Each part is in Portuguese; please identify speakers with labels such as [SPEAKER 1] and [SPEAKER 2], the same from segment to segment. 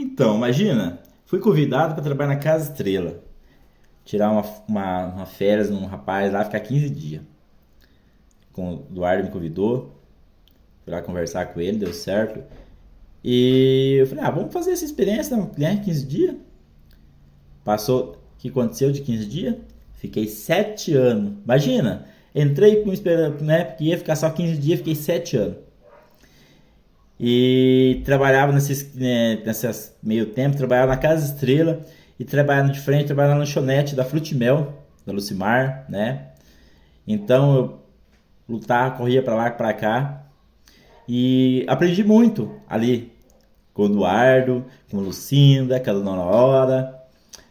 [SPEAKER 1] Então, imagina, fui convidado para trabalhar na Casa Estrela. Tirar uma férias num rapaz lá, ficar 15 dias. O Eduardo me convidou, fui lá conversar com ele, deu certo. E eu falei, vamos fazer essa experiência, né? 15 dias. Passou, o que aconteceu de 15 dias? Fiquei 7 anos. Imagina, entrei com esperança, né? Porque ia ficar só 15 dias, fiquei 7 anos. E trabalhava nessas meio tempo, trabalhava na Casa Estrela e trabalhava de frente, trabalhava na lanchonete da Frutimel, da Lucimar, né? Então eu lutava, corria pra lá e pra cá e aprendi muito ali com o Eduardo, com a Lucinda, com a Dona Hora,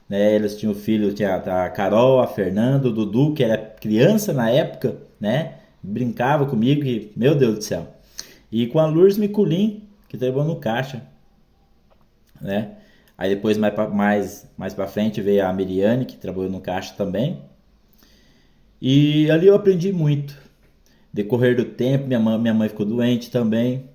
[SPEAKER 1] né? Eles tinham filho, tinha a Carol, a Fernanda, o Dudu, que era criança na época, né? Brincava comigo e, meu Deus do céu. E com a Lourdes Miculin, que trabalhou no caixa, né? Aí depois mais pra frente veio a Miriane, que trabalhou no caixa também. E ali eu aprendi muito. Decorrer do tempo, minha mãe ficou doente também.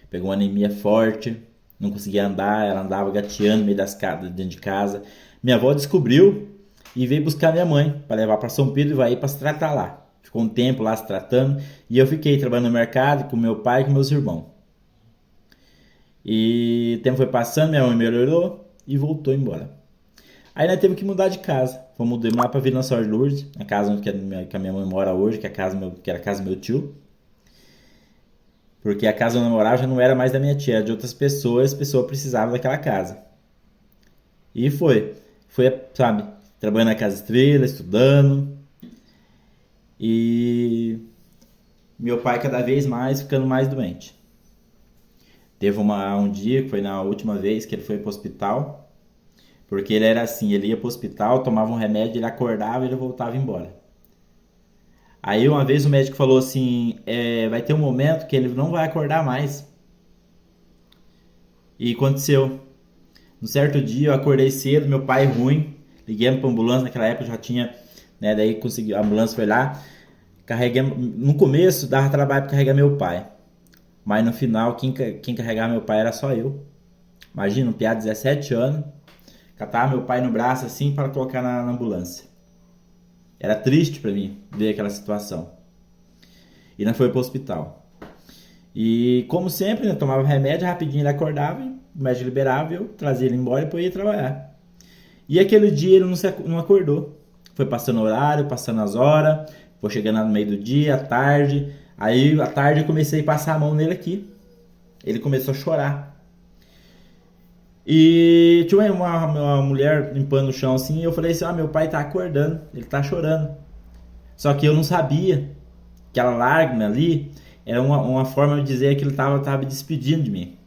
[SPEAKER 1] Pegou uma anemia forte, não conseguia andar, ela andava gateando no meio dentro de casa. Minha avó descobriu e veio buscar minha mãe para levar para São Pedro e vai para se tratar lá. Ficou um tempo lá se tratando e eu fiquei trabalhando no mercado com meu pai e com meus irmãos. E o tempo foi passando, minha mãe melhorou e voltou embora. Aí nós temos que mudar de casa. Fomos mudar lá para Vila Nova de Lourdes, a casa onde que a minha mãe mora hoje, que era a casa do meu tio. Porque a casa onde eu morava já não era mais da minha tia, era de outras pessoas, as pessoas precisavam daquela casa. E foi, sabe, trabalhando na Casa Estrela, estudando. E meu pai cada vez mais ficando mais doente. Teve um dia, que foi na última vez que ele foi pro hospital, porque ele era assim, ele ia pro hospital, tomava um remédio, ele acordava e ele voltava embora. Aí uma vez o médico falou assim, vai ter um momento que ele não vai acordar mais. E aconteceu. Um certo dia eu acordei cedo, meu pai ruim, liguei pra ambulância, naquela época já tinha, né, daí consegui, a ambulância foi lá, carreguei, no começo dava trabalho pra carregar meu pai, mas no final quem carregava meu pai era só eu. Imagina, um piá de 17 anos, catava meu pai no braço assim para colocar na ambulância. Era triste pra mim ver aquela situação. E não foi pro hospital. E como sempre, né, tomava remédio, rapidinho ele acordava, o médico liberava e eu trazia ele embora e depois ia trabalhar. E aquele dia ele não acordou. Foi passando o horário, passando as horas, foi chegando no meio do dia, à tarde. Aí à tarde eu comecei a passar a mão nele aqui. Ele começou a chorar. E tinha uma mulher limpando o chão assim, e eu falei assim: meu pai tá acordando, ele tá chorando. Só que eu não sabia que aquela lágrima ali era uma forma de dizer que ele tava despedindo de mim.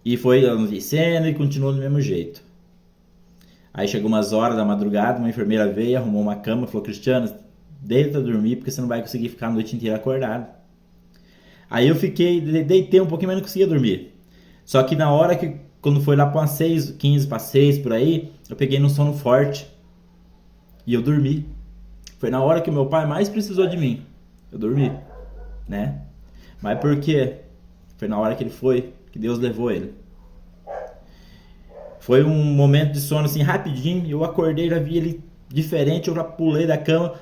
[SPEAKER 1] E foi anoitecendo e continuou do mesmo jeito. Aí chegou umas horas da madrugada, uma enfermeira veio, arrumou uma cama, falou: Cristiano, deita dormir porque você não vai conseguir ficar a noite inteira acordado. Aí eu deitei um pouquinho, mas não conseguia dormir. Só que na hora que, quando foi lá para umas 6, 15 para 6 por aí, eu peguei num sono forte e eu dormi. Foi na hora que o meu pai mais precisou de mim. Eu dormi, né? Mas por quê? Foi na hora que ele foi, que Deus levou ele. Foi um momento de sono assim rapidinho, eu acordei, já vi ele diferente, eu já pulei da cama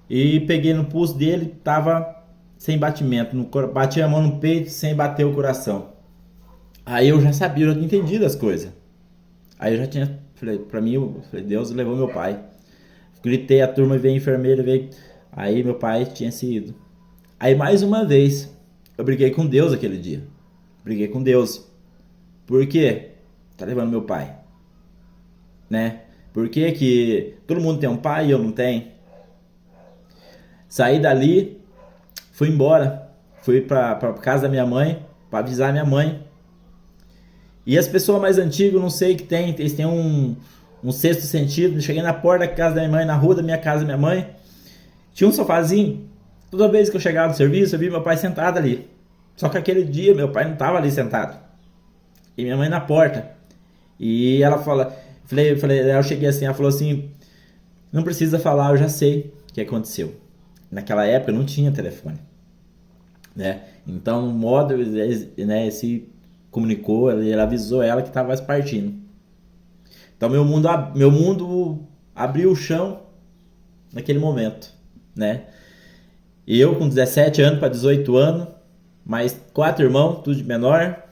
[SPEAKER 1] e peguei no pulso dele, tava sem batimento, bati a mão no peito sem bater o coração. Aí eu já sabia, eu já entendi das coisas. Aí eu já tinha, falei, pra mim, Deus levou meu pai. Gritei, a turma veio, a enfermeira veio. Aí meu pai tinha se ido. Aí mais uma vez, eu briguei com Deus aquele dia. Briguei com Deus. Por quê? Tá levando meu pai, né? Por que que todo mundo tem um pai e eu não tenho? Saí dali, fui embora. Fui pra casa da minha mãe, pra avisar minha mãe. E as pessoas mais antigas, não sei o que tem, eles têm um sexto sentido. Cheguei na porta da casa da minha mãe, na rua da minha casa da minha mãe, tinha um sofazinho. Toda vez que eu chegava do serviço, eu vi meu pai sentado ali. Só que aquele dia meu pai não estava ali sentado. E minha mãe na porta. E ela fala, eu cheguei assim, ela falou assim: não precisa falar, eu já sei o que aconteceu. Naquela época não tinha telefone, né? Então o modo, né, esse comunicou, ele avisou ela que estava partindo. Então meu mundo abriu o chão naquele momento, né? E eu com 17 anos para 18 anos, mais 4 irmãos, tudo de menor,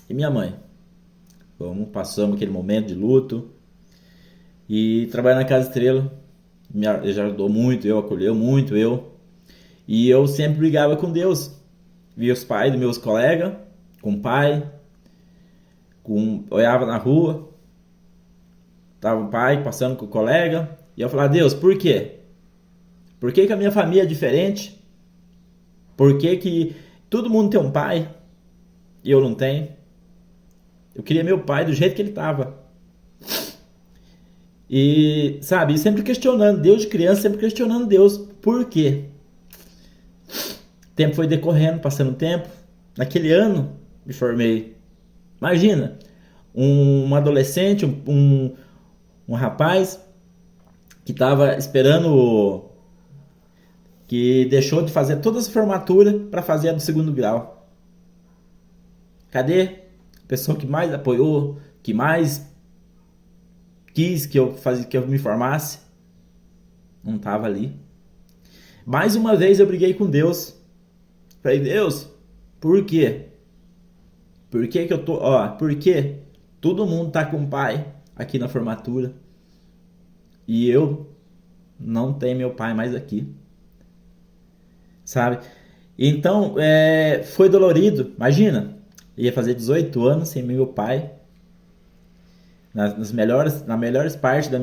[SPEAKER 1] e minha mãe. Passamos aquele momento de luto. E trabalhar na Casa Estrela já ajudou muito, acolheu muito eu. E eu sempre brigava com Deus. Via os pais dos meus colegas, com o pai, olhava na rua, tava o pai passando com o colega, e eu falava, Deus, por quê? Por que a minha família é diferente? Por que todo mundo tem um pai e eu não tenho? Eu queria meu pai do jeito que ele tava. E, sabe, sempre questionando Deus de criança, sempre questionando Deus. Por quê? O tempo foi decorrendo, passando o tempo. Naquele ano, me formei. Imagina, um adolescente, um rapaz que estava esperando, que deixou de fazer toda essa formatura para fazer a do segundo grau. Cadê a pessoa que mais apoiou, que mais quis que eu me formasse? Não estava ali. Mais uma vez eu briguei com Deus. Falei, Deus, por quê? Por que eu tô, por que todo mundo tá com o pai aqui na formatura e eu não tenho meu pai mais aqui? Sabe? Então, foi dolorido. Imagina, ia fazer 18 anos sem meu pai, nas melhores partes da